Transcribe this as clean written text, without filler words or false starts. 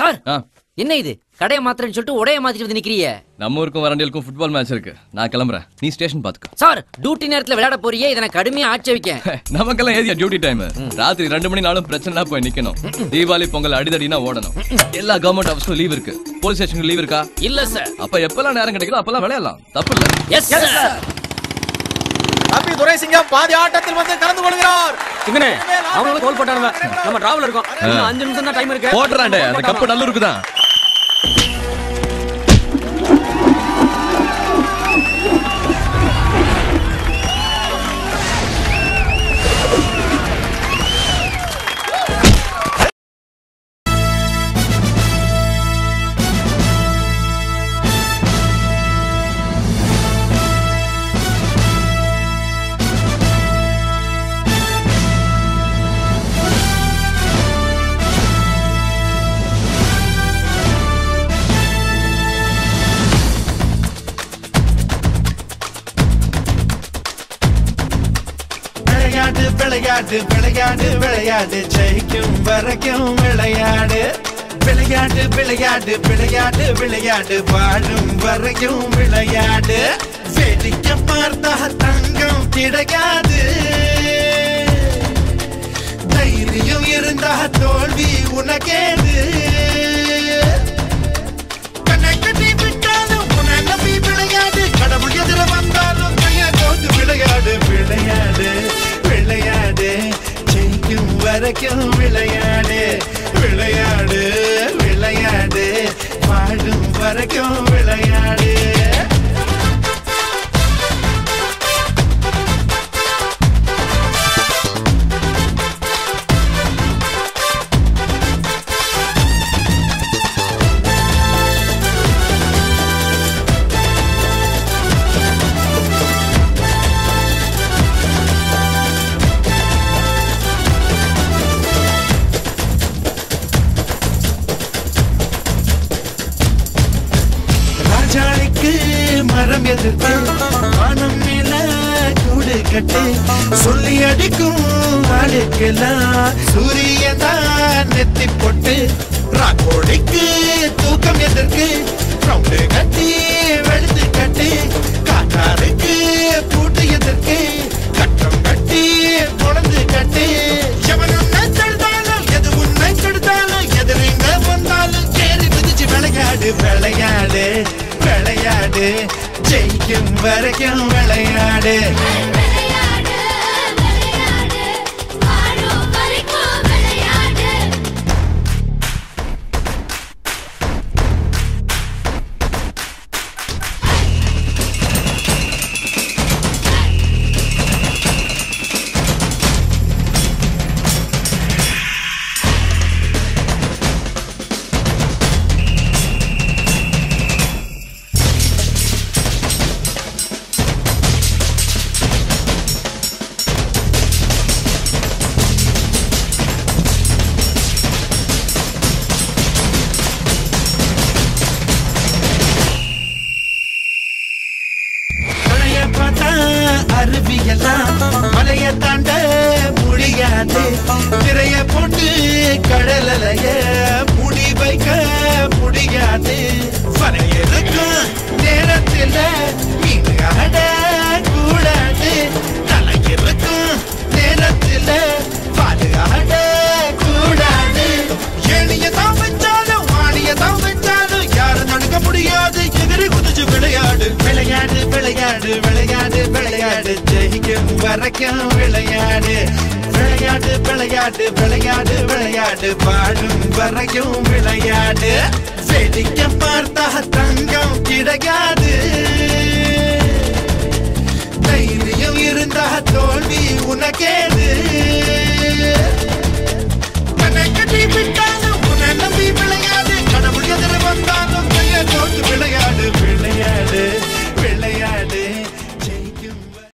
Sir என்ன இது கடையை மாத்திரன்னு சொல்லிட்டு உடைய மாத்திட்டு வந்து நிக்கிறீங்க? நம்ம ஊருக்கும் வரண்டியலுக்கும் ஃபுட்பால் மேட்ச் இருக்கு. நான் கிளம்புறேன், நீ ஸ்டேஷன் பாத்துக்க. சார் டியூட்டி நேரத்துல விளையாட போறியே, இதை கடுமையா ஆட்சி வைக்க. நமக்கெல்லாம் ஏதியா டியூட்டி டைம்? ராத்திரி 2 மணி நாளும் பிரச்சனை போய் நிக்கணும். தீபாவளி பொங்கல் அடிதடினா ஓடணும். எல்லா கவர்மெண்ட் ஆஃபீஸும் லீவ் இருக்கு. போலீஸ் ஸ்டேஷனுக்கு லீவ் இருக்கா? இல்ல சார். அப்ப எப்பெல்லாம் நேரம் கிடைக்குதோ அப்பெல்லாம் விளையாடலாம், தப்பு இல்ல. Yes sir. தம்பி துரைசிங்கம் பாதி ஆட்டத்தில் வந்து கலந்து கொள்கிறார். இங்கனே அவங்கள கோல் போட்டானுங்க. நம்ம டிராவல் இருக்கோம். இன்னும் 5 நிமிஷம் தான் டைம் இருக்கு. போடுறானே அந்த கப் நல்லூருக்கு தான். விளையாடு விளையாடு விளையாடு ஜெயிக்கும் வரைக்கும் விளையாடு. விளையாடு விளையாடு விளையாடு விளையாடு வாழும் வரைக்கும் விளையாடு. வேடிக்கை பார்த்தா தங்கம் கிடைக்காது. தைரியம் இருந்தா தோல்வி உனக்கேது. கண்ணை கட்டி விட்டாலும் உன்னை நம்பி விளையாடு. கடவுள் எதிர வந்தாலும் கையை கோத்து விளையாடு. விளையாடு விளையாடு ஜெயிக்கும் வரைக்கும் விளையாடு. விளையாடு விளையாடு வாழும் வரைக்கும் விளையாடு. மரம் எதிர்த்து வானம் மேல கூடு கட்டு. சொல்லி அடிக்கும் ஆளுக்கெல்லாம் சூரியன் தான் நெத்தி போட்டு. ராக்கோடிக்கு தூக்கம் எதற்கு? ரவுண்டு கட்டி வெளுத்து கட்டு. காட்டாருக்கு பூட்டு எதற்கு? கட்டம் கட்டி பொழந்து கட்டு. எவன் உன்னை தடுத்தாலும் எது உன்னை கெடுத்தாலும் எதிரிங்க வந்தாலும் கேறி குதிச்சு விளையாடு. விளையாடு விளையாடு ஜெயிக்கும் வரைக்கும் விளையாடு. மலைய தாண்ட முடியாது. திரைய போட்டு கடலைய முடி வைக்க முடியாது. வரையிருக்கும் நேரத்தில் மீன் ஆட கூடாது. தலையிருக்கும் நேரத்தில் பாடு ஆட கூடாது. ஏனிய தான் வச்சாலும் வாணிய தான் வச்சாலும் யாரும் நடக்க முடியாது. எதிரி குதிச்சு விளையாடு. விளையாடு விளையாடு விளையாடு விளையாடு ஜெயிக்கும் வரைக்கும் விளையாடு. விளையாடு விளையாடு விளையாடு விளையாடு வாழும் வரைக்கும் விளையாடு. வேடிக்கை பார்த்தா தங்கம் கிடைக்காது. தைரியம் இருந்தா தோல்வி உனக்கேது.